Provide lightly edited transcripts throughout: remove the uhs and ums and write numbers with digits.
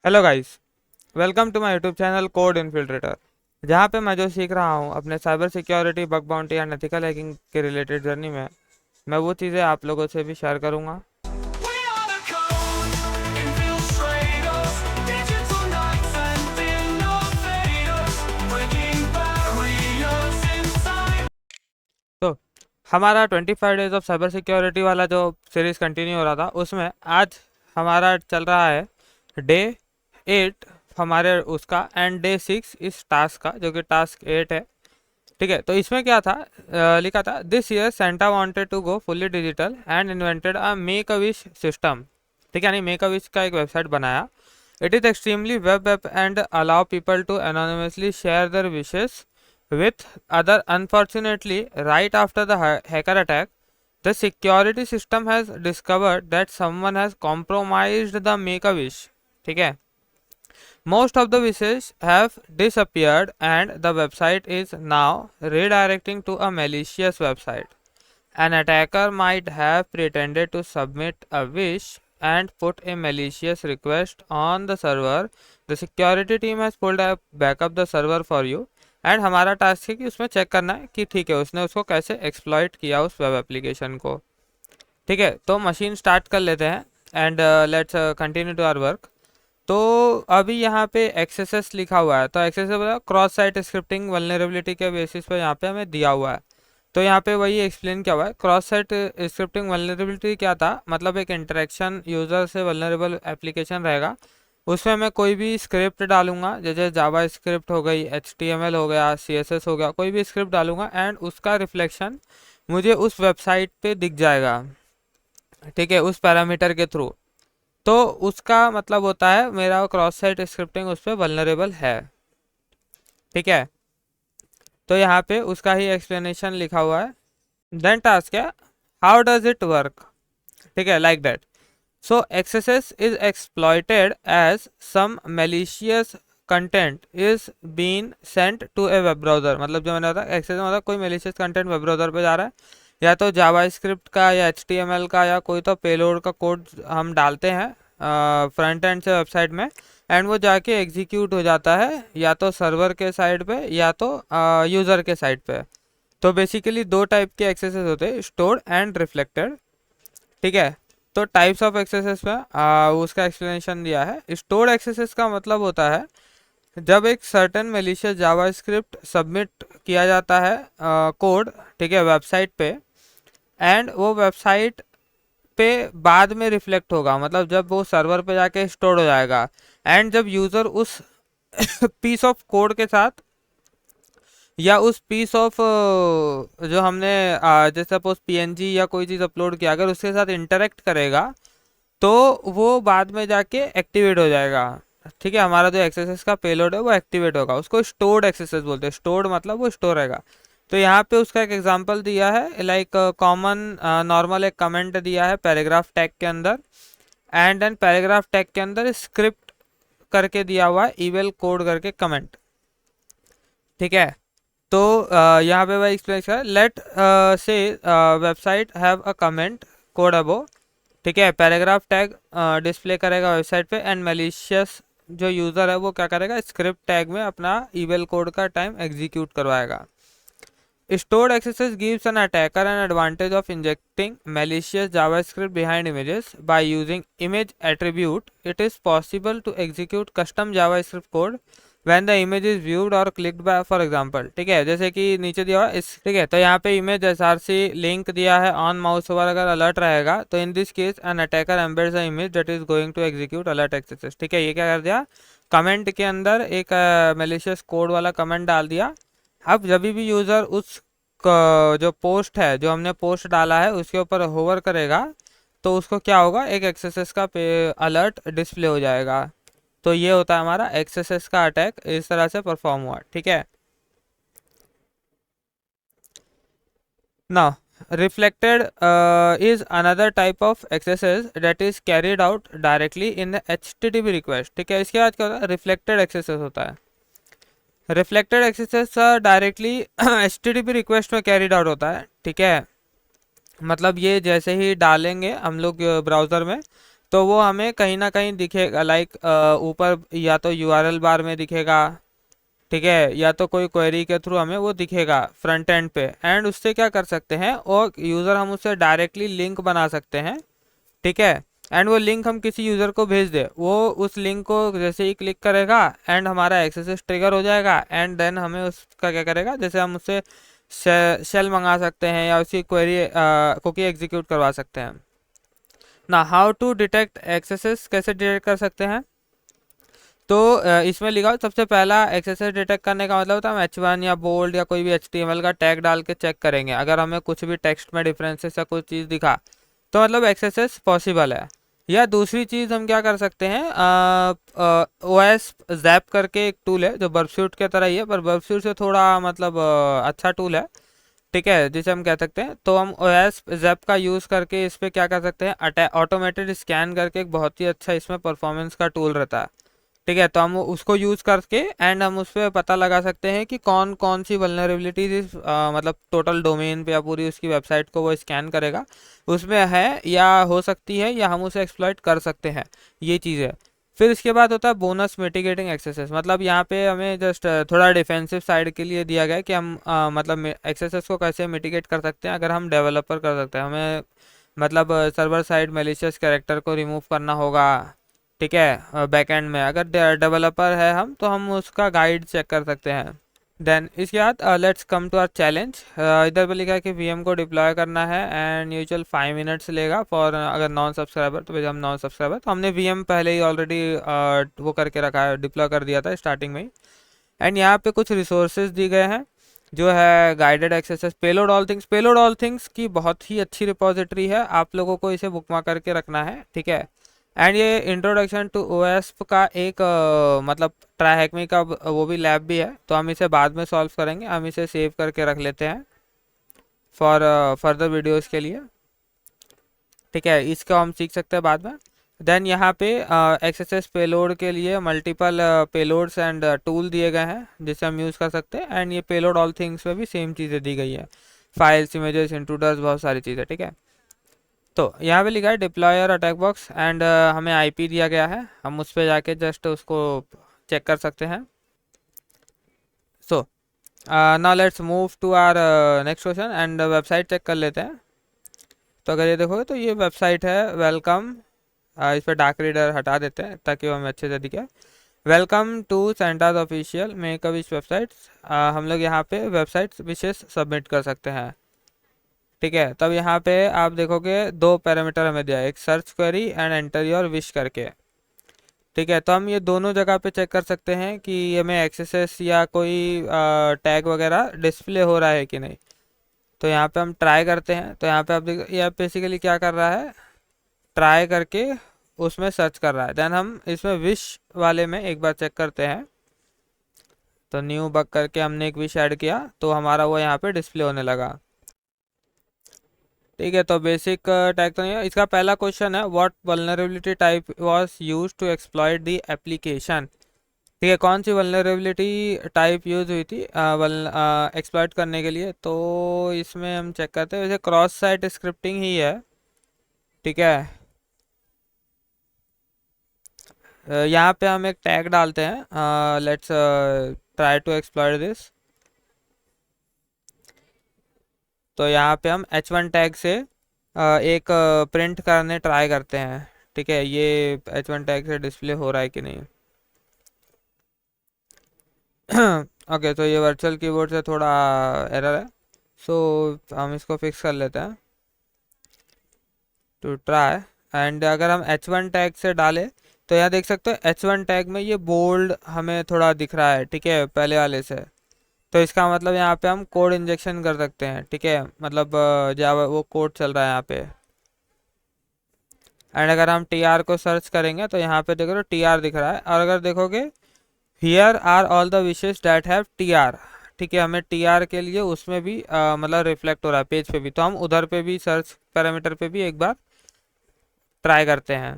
Hello guys, welcome to my YouTube channel code infiltrator. जहाँ पे मैं जो सीख रहा हूँ अपने cyber security, bug bounty and ethical hacking के रिलेटेड जर्नी में, मैं वो चीज़ें आप लोगों से भी शेयर करूँगा। We are the code infiltrators, digital knights and innovators, breaking barriers inside. तो हमारा 25 डेज ऑफ साइबर सिक्योरिटी वाला जो सीरीज़ कंटिन्यू हो रहा था, उसमें आज हमारा चल रहा है डे 8 हमारे उसका, एंड डे 6 इस टास्क का, जो कि टास्क 8 है। ठीक है, तो इसमें क्या था, लिखा था this year Santa wanted to go fully digital and invented a make a wish system. ठीक है, यानी मेक अ विश का एक वेबसाइट बनाया। It is extremely web app and allow people to anonymously share their wishes with other. Unfortunately, right after the hacker attack, the security system has discovered that someone has compromised the make a wish. ठीक है, most of the wishes have disappeared and the website is now redirecting to a malicious website. An attacker might have pretended to submit a wish and put a malicious request on the server. The security team has pulled up backup the server for you. And हमारा task है कि उसमें check करना है कि ठीक है उसने उसको कैसे एक्सप्लॉइट किया उस वेब एप्लीकेशन को। ठीक है, तो मशीन स्टार्ट कर लेते हैं and let's continue to our work. तो अभी यहाँ पे एक्सेसेस लिखा हुआ है, तो XSS cross site scripting vulnerability के बेसिस पे यहाँ पे हमें दिया हुआ है। तो यहाँ पे वही एक्सप्लेन किया हुआ है। क्रॉस साइट स्क्रिप्टिंग वल्नरेबिलिटी क्या था, मतलब एक इंटरेक्शन यूज़र से वल्नरेबल एप्लीकेशन रहेगा, उसमें मैं कोई भी स्क्रिप्ट डालूंगा, जैसे जावा स्क्रिप्ट हो गई, HTML हो गया, CSS हो गया, कोई भी स्क्रिप्ट डालूंगा एंड उसका रिफ्लेक्शन मुझे उस वेबसाइट पे दिख जाएगा। ठीक है, उस पैरामीटर के थ्रू। तो उसका मतलब होता है मेरा क्रॉस साइट स्क्रिप्टिंग उस पर वल्नरेबल है। ठीक है, तो यहाँ पे उसका ही एक्सप्लेनेशन लिखा हुआ है। देन टास्क है हाउ डज इट वर्क। ठीक है, like that. So XSS is exploited as some malicious content is being sent to a web browser। मतलब जो मैंने बताया XSS मतलब कोई malicious content वेब ब्राउज़र पे जा रहा है, या तो जावास्क्रिप्ट का या HTML का या कोई तो पेलोड का कोड हम डालते हैं फ्रंट एंड से वेबसाइट में, एंड वो जाके एग्जीक्यूट हो जाता है या तो सर्वर के साइड पे या तो यूज़र के साइड पे। तो बेसिकली दो टाइप के एक्सेसेस होते हैं, स्टोर्ड एंड रिफ्लेक्टेड। ठीक है, तो टाइप्स ऑफ एक्सेसेस में उसका एक्सप्लेनेशन दिया है। स्टोर्ड एक्सेसेस का मतलब होता है जब एक सर्टेन मेलिशियस जावास्क्रिप्ट सबमिट किया जाता है कोड, ठीक है, वेबसाइट पे, एंड वो वेबसाइट पे बाद में रिफ्लेक्ट होगा, मतलब जब वो सर्वर पे जाके स्टोर हो जाएगा, एंड जब यूज़र उस पीस ऑफ कोड के साथ या उस पीस ऑफ जो हमने जैसे सपोज PNG या कोई चीज़ अपलोड किया, अगर उसके साथ इंटरेक्ट करेगा तो वो बाद में जाके एक्टिवेट हो जाएगा। ठीक है, हमारा जो एक्सेसेस का पेलोड है वो एक्टिवेट होगा, उसको स्टोर्ड एक्सेसेस बोलते हैं। स्टोर्ड मतलब वो स्टोर रहेगा। तो यहाँ पे उसका एक एग्जांपल दिया है, लाइक कॉमन नॉर्मल एक कमेंट दिया है पैराग्राफ टैग के अंदर, एंड देन पैराग्राफ टैग के अंदर स्क्रिप्ट करके दिया हुआ है, इवेल कोड करके कमेंट। ठीक है, तो यहाँ पे वही एक्सप्लेन कर let's say website have a comment code above. ठीक है, पैराग्राफ टैग डिस्प्ले करेगा वेबसाइट पे, एंड मेलिशियस जो यूज़र है वो क्या करेगा, स्क्रिप्ट टैग में अपना ईवेल कोड का टाइम एग्जीक्यूट करवाएगा। Stored accesses gives an attacker an advantage of injecting malicious JavaScript behind images. By using image attribute, it is possible to execute custom JavaScript code when the image is viewed or clicked by, for example। ठीक है, जैसे कि नीचे दिया हुआ इस, ठीक है, तो यहाँ पे इमेज SRC लिंक दिया है, ऑन माउस ओवर अगर अलर्ट रहेगा तो in this case an attacker embeds the image that is going to execute alert accesses. ठीक है, ये क्या कर दिया, कमेंट के अंदर एक मेलिशियस कोड वाला कमेंट डाल दिया। अब जब भी यूज़र उस जो पोस्ट है, जो हमने पोस्ट डाला है, उसके ऊपर होवर करेगा तो उसको क्या होगा, एक एक्सेसेस का अलर्ट डिस्प्ले हो जाएगा। तो ये होता है हमारा एक्सेसेस का अटैक, इस तरह से परफॉर्म हुआ। ठीक है, now reflected is another type of accesses that is carried out directly in the HTTP request। ठीक है, इसके बाद क्या होता है, रिफ्लेक्टेड एक्सेसेस होता है। Reflected axes directly HTTP request में कैरिड आउट होता है। ठीक है, मतलब ये जैसे ही डालेंगे हम लोग ब्राउज़र में, तो वो हमें कहीं ना कहीं दिखेगा, लाइक ऊपर या तो यूआरएल बार में दिखेगा, ठीक है, या तो कोई क्वेरी के थ्रू हमें वो दिखेगा फ्रंट एंड पे। एंड उससे क्या कर सकते हैं, और यूज़र हम उससे डायरेक्टली लिंक बना सकते हैं, ठीक है। एंड वो लिंक हम किसी यूज़र को भेज दे, वो उस लिंक को जैसे ही क्लिक करेगा एंड हमारा एक्सेस ट्रिगर हो जाएगा। एंड देन हमें उसका क्या करेगा, जैसे हम उससे शेल मंगा सकते हैं या उसकी क्वेरी कुकी एग्जीक्यूट करवा सकते हैं ना। हाउ टू डिटेक्ट एक्सेसेस, कैसे डिटेक्ट कर सकते हैं, तो इसमें लिखा हो सबसे पहला एक्सेसेस डिटेक्ट करने का मतलब होता है हम H1 या बोल्ड या कोई भी HTML का टैग डाल के चेक करेंगे। अगर हमें कुछ भी टेक्स्ट में डिफरेंसेस या कोई चीज़ दिखा तो मतलब एक्सेसेस पॉसिबल है। या दूसरी चीज़ हम क्या कर सकते हैं, OS जैप करके एक टूल है जो बर्बस्यूट के तरह ही है, पर बर्बस्यूट से थोड़ा मतलब अच्छा टूल है, ठीक है, जिसे हम कह सकते हैं। तो हम OS जैप का यूज़ करके इस पर क्या कर सकते हैं, ऑटोमेटेड स्कैन करके एक बहुत ही अच्छा इसमें परफॉर्मेंस का टूल रहता है, ठीक है। तो हम उसको यूज़ करके एंड हम उस पर पता लगा सकते हैं कि कौन कौन सी वल्नरेबिलिटीज मतलब टोटल डोमेन पे या पूरी उसकी वेबसाइट को वो स्कैन करेगा उसमें है या हो सकती है, या हम उसे एक्सप्लॉइट कर सकते हैं, ये चीज़ है। फिर इसके बाद होता है बोनस मिटिगेटिंग एक्सेसेस। मतलब यहाँ पे हमें जस्ट थोड़ा डिफेंसिव साइड के लिए दिया गया है कि हम मतलब एक्सेसेस को कैसे मिटिगेट कर सकते हैं। अगर हम डेवलपर कर सकते हैं, हमें मतलब सर्वर साइड मैलिशियस कैरेक्टर को रिमूव करना होगा, ठीक है, बैकएंड में। अगर डेवलपर है हम, तो हम उसका गाइड चेक कर सकते हैं। देन इसके बाद let's come to our challenge. इधर पे लिखा है कि वीएम को डिप्लॉय करना है एंड यूजुअल 5 मिनट्स लेगा फॉर अगर नॉन सब्सक्राइबर, तो हम नॉन सब्सक्राइबर तो हमने वीएम पहले ही ऑलरेडी वो करके रखा है, डिप्लॉय कर दिया था स्टार्टिंग में ही। एंड यहाँ पे कुछ रिसोर्सेज दिए गए हैं जो है guided axes, payload all things. Payload all things की बहुत ही अच्छी रिपोजिटरी है, आप लोगों को इसे बुकमार्क करके रखना है, ठीक है। एंड ये इंट्रोडक्शन टू OSP का एक मतलब ट्राई का वो भी लैब भी है, तो हम इसे बाद में सॉल्व करेंगे। हम इसे सेव करके रख लेते हैं फॉर फर्दर वीडियोस के लिए, ठीक है, इसको हम सीख सकते हैं बाद में। देन यहाँ पे एक्सेसेस पेलोड के लिए मल्टीपल पेलोड्स एंड टूल दिए गए हैं जिसे हम यूज़ कर सकते हैं। एंड ये पेलोड ऑल थिंग्स में भी सेम चीज़ें दी गई है, फाइल्स, इमेजेस, इंट्रूडर्स, बहुत सारी चीज़ें, ठीक है। तो यहाँ पे लिखा है डिप्लॉयर अटैक बॉक्स एंड हमें IP दिया गया है, हम उस पर जाके जस्ट उसको चेक कर सकते हैं। So now let's move to our next question and website check कर लेते हैं। तो अगर ये देखोगे तो ये वेबसाइट है वेलकम, इस पर डार्क रीडर हटा देते हैं ताकि वो हमें अच्छे से दिखे। Welcome to Santa's official make a wish websites. हम लोग यहाँ पे वेबसाइट विशेष सबमिट कर सकते हैं, ठीक है। तब यहाँ पे आप देखोगे 2 पैरामीटर हमें दिया है, एक search query and enter your wish करके, ठीक है। तो हम ये दोनों जगह पे चेक कर सकते हैं कि हमें एक्सेसेस या कोई टैग वगैरह डिस्प्ले हो रहा है कि नहीं। तो यहाँ पे हम ट्राई करते हैं, तो यहाँ पे आप देख, ये बेसिकली क्या कर रहा है, ट्राई करके उसमें सर्च कर रहा है। देन हम इसमें विश वाले में एक बार चेक करते हैं। तो न्यू बग करके हमने एक विश ऐड किया तो हमारा वो यहाँ पे डिस्प्ले होने लगा, ठीक है। तो बेसिक टैग तो नहीं है। इसका पहला क्वेश्चन है what vulnerability type was used to exploit the application, ठीक है। कौन सी वल्नरेबिलिटी टाइप यूज हुई थी एक्सप्लॉइट करने के लिए। तो इसमें हम चेक करते हैं, वैसे क्रॉस साइट स्क्रिप्टिंग ही है, ठीक है। यहाँ पे हम एक टैग डालते हैं, let's try to exploit this. तो यहाँ पे हम H1 टैग से एक प्रिंट करने ट्राई करते हैं, ठीक है। ये H1 टैग से डिस्प्ले हो रहा है कि नहीं। ओके, तो ये वर्चुअल कीबोर्ड से थोड़ा एरर है, सो हम इसको फिक्स कर लेते हैं टू ट्राई। एंड अगर हम H1 टैग से डालें तो यहाँ देख सकते हो H1 टैग में ये बोल्ड हमें थोड़ा दिख रहा है, ठीक है, पहले वाले से। तो इसका मतलब यहाँ पे हम कोड इंजेक्शन कर सकते हैं, ठीक है, मतलब जावा वो कोड चल रहा है यहाँ पे। एंड अगर हम TR को सर्च करेंगे तो यहाँ पे देखो TR दिख रहा है। और अगर देखोगे here are all the wishes that have TR, ठीक है, हमें TR के लिए उसमें भी मतलब रिफ्लेक्ट हो रहा है पेज पे भी। तो हम उधर पे भी सर्च पैरामीटर पे भी एक बार ट्राई करते हैं,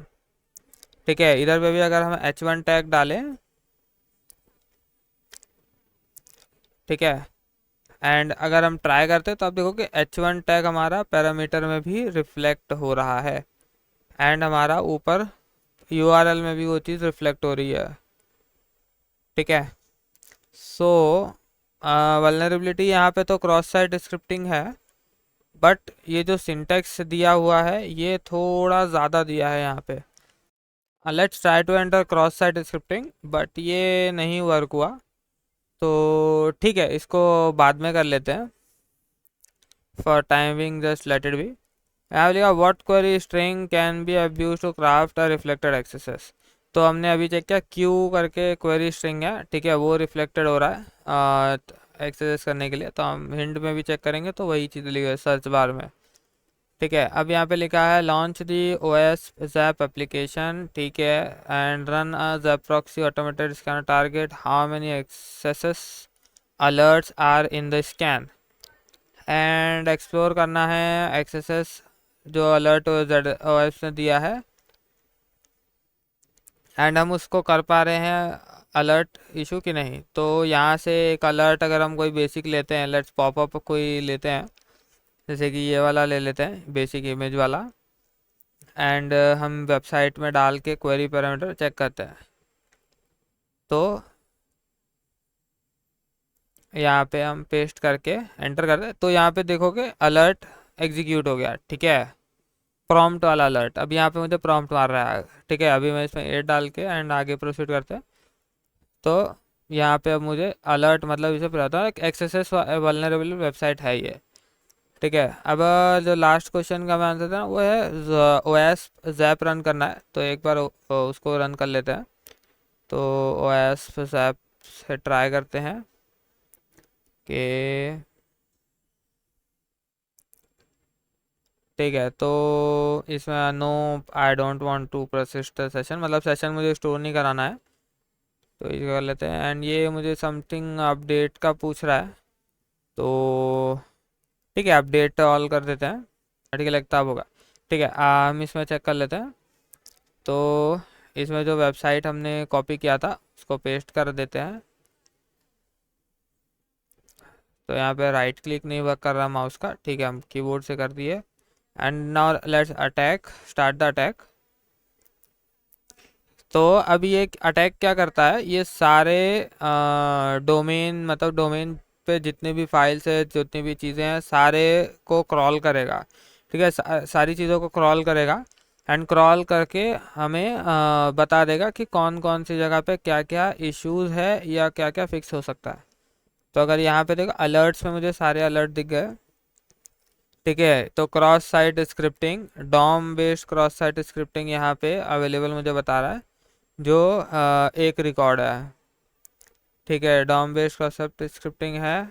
ठीक है। इधर पे भी अगर हम H1 टैग डालें, ठीक है, एंड अगर हम ट्राई करते हैं तो आप देखोगे H1 टैग हमारा पैरामीटर में भी रिफ्लेक्ट हो रहा है, एंड हमारा ऊपर यूआरएल में भी वो चीज़ रिफ्लेक्ट हो रही है, ठीक है। सो वल्नरेबिलिटी यहाँ पे तो क्रॉस साइट स्क्रिप्टिंग है, बट ये जो सिंटेक्स दिया हुआ है ये थोड़ा ज़्यादा दिया है यहाँ पे। Let's try to enter cross site scripting, but ये नहीं वर्क हुआ, तो ठीक है इसको बाद में कर लेते हैं। For timing just let it be. यहाँ लिखा what query string can be abuse to craft a reflected XSS. तो हमने अभी चेक किया क्यू करके क्वेरी स्ट्रिंग है, ठीक है, वो रिफ्लेक्टेड हो रहा है एक्सेस करने के लिए। तो हम हिंट में भी चेक करेंगे तो वही चीज़ लिखी है सर्च बार में, ठीक है। अब यहाँ पे लिखा है लॉन्च दी ओएस जैप एप्लीकेशन, ठीक है, and run a ZAP proxy automated scan target how many XSS alerts are in the scan, and explore करना है एक्सेसेस जो अलर्ट ओएस ने दिया है, एंड हम उसको कर पा रहे हैं अलर्ट इशू की नहीं। तो यहाँ से एक अलर्ट अगर हम कोई बेसिक लेते हैं, लेट्स पॉपअप कोई लेते हैं, जैसे कि ये वाला ले लेते हैं बेसिक इमेज वाला, एंड हम वेबसाइट में डाल के क्वेरी पैरामीटर चेक करते हैं। तो यहाँ पे हम पेस्ट करके एंटर करते हैं, तो यहाँ पे देखोगे अलर्ट एग्जीक्यूट हो गया, ठीक है, प्रॉम्प्ट वाला अलर्ट। अब यहाँ पे मुझे प्रॉम्प्ट मार रहा है, ठीक है। अभी मैं इसमें 8 डाल के एंड आगे प्रोसीड करते हैं। तो यहाँ पे अब मुझे अलर्ट मतलब इसे पता है एक्सेस वल्नरेबल वेबसाइट है ये, ठीक है। अब जो लास्ट क्वेश्चन का मैं आंसर था वो है ओएस जैप रन करना है, तो एक बार उसको रन कर लेते हैं। तो ओएस जैप से ट्राई करते हैं कि ठीक है। तो इसमें no I don't want to persist the session, मतलब सेशन मुझे स्टोर नहीं कराना है, तो ये कर लेते हैं। एंड ये मुझे समथिंग अपडेट का पूछ रहा है, तो ठीक है अपडेट ऑल कर देते हैं, ठीक है लगता होगा, ठीक है। हम इसमें चेक कर लेते हैं। तो इसमें जो वेबसाइट हमने कॉपी किया था उसको पेस्ट कर देते हैं। तो यहाँ पे राइट क्लिक नहीं वर्क कर रहा माउस का, ठीक है, हम कीबोर्ड से कर दिए। And now let's attack, start the attack. तो अब ये अटैक क्या करता है, ये सारे डोमेन मतलब डोमेन पे जितने भी फाइल्स है जितनी भी चीज़ें हैं सारे को क्रॉल करेगा, ठीक है, सारी चीज़ों को क्रॉल करेगा, एंड क्रॉल करके हमें बता देगा कि कौन कौन सी जगह पे क्या क्या इश्यूज है या क्या क्या फिक्स हो सकता है। तो अगर यहाँ पे देखो अलर्ट्स में मुझे सारे अलर्ट दिख गए, ठीक है। तो cross site scripting DOM based cross site scripting यहाँ पे अवेलेबल मुझे बता रहा है, जो एक रिकॉर्ड है, ठीक है, DOM based cross site scripting है।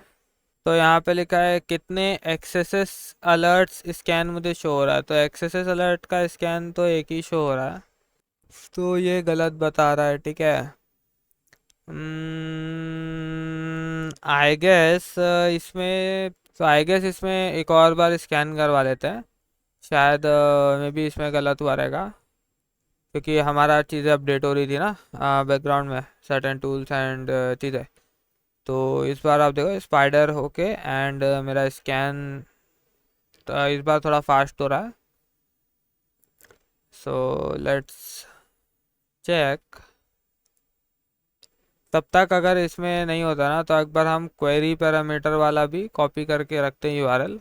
तो यहाँ पे लिखा है कितने एक्सेसेस अलर्ट्स स्कैन मुझे शो हो रहा है, तो एक्सेसेस अलर्ट का स्कैन तो एक ही शो हो रहा है, तो ये गलत बता रहा है, ठीक है। आई गेस इसमें, तो आई गेस इसमें एक और बार स्कैन करवा लेते हैं, शायद मे बी इसमें गलत हुआ रहेगा, क्योंकि हमारा चीज़ें अपडेट हो रही थी ना बैकग्राउंड में सर्टेन टूल्स एंड चीज़ें। तो इस बार आप देखो स्पाइडर होके एंड मेरा स्कैन तो इस बार थोड़ा फास्ट हो रहा है। So let's check. तब तक अगर इसमें नहीं होता ना तो एक बार हम क्वेरी पैरामीटर वाला भी कॉपी करके रखते हैं यूआरएल,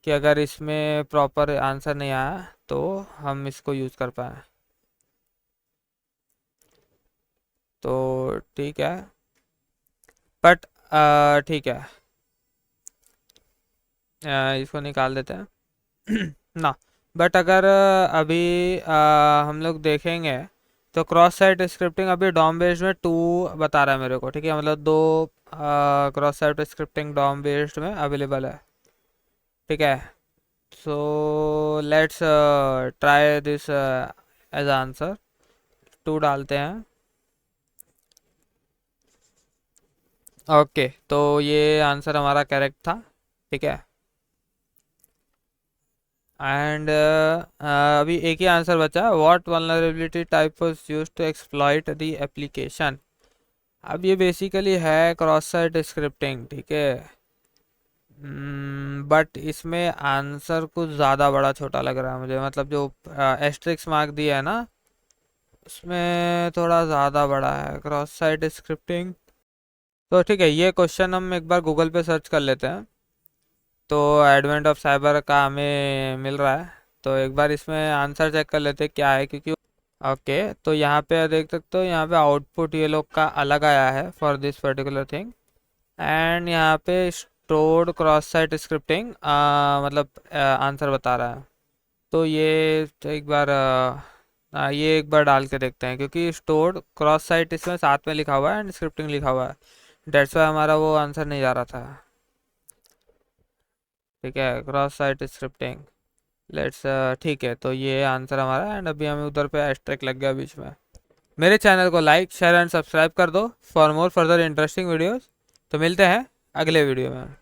कि अगर इसमें प्रॉपर आंसर नहीं आया तो हम इसको यूज़ कर पाए। तो ठीक है, बट ठीक है, इसको निकाल देते हैं ना। बट अगर अभी हम लोग देखेंगे तो क्रॉस साइट स्क्रिप्टिंग अभी डॉम बेस्ड में 2 बता रहा है मेरे को, ठीक है, मतलब 2 cross site scripting DOM based में अवेलेबल है, ठीक है। So let's try this as answer, 2 डालते हैं। ओके, तो ये आंसर हमारा करेक्ट था, ठीक है। एंड अभी एक ही आंसर बचा, what vulnerability type was used to exploit the application. अब ये बेसिकली है क्रॉस साइट स्क्रिप्टिंग, ठीक है, बट इसमें आंसर कुछ ज़्यादा बड़ा छोटा लग रहा है मुझे, मतलब जो एस्ट्रिक्स मार्क दिया है ना उसमें थोड़ा ज़्यादा बड़ा है क्रॉस साइट स्क्रिप्टिंग। तो ठीक है, ये क्वेश्चन हम एक बार गूगल पे सर्च कर लेते हैं। तो एडवेंट ऑफ साइबर का हमें मिल रहा है, तो एक बार इसमें आंसर चेक कर लेते हैं क्या है, क्योंकि ओके तो यहाँ पे देख सकते हो, यहाँ पे आउटपुट ये लोग का अलग आया है for this particular thing. And यहाँ पे स्टोर्ड क्रॉस साइट स्क्रिप्टिंग मतलब आंसर बता रहा है। तो ये तो एक बार ये एक बार डाल के देखते हैं, क्योंकि स्टोर्ड क्रॉस साइट इसमें साथ में लिखा हुआ है एंड स्क्रिप्टिंग लिखा हुआ है, डेट्स वाई हमारा वो आंसर नहीं जा रहा था। ठीक है, क्रॉस साइट स्क्रिप्टिंग, लेट्स ठीक है, तो ये आंसर हमारा। एंड अभी हमें उधर पे एस्ट्रिक लग गया बीच में। मेरे चैनल को लाइक शेयर एंड सब्सक्राइब कर दो for more further interesting videos. तो मिलते हैं अगले वीडियो में।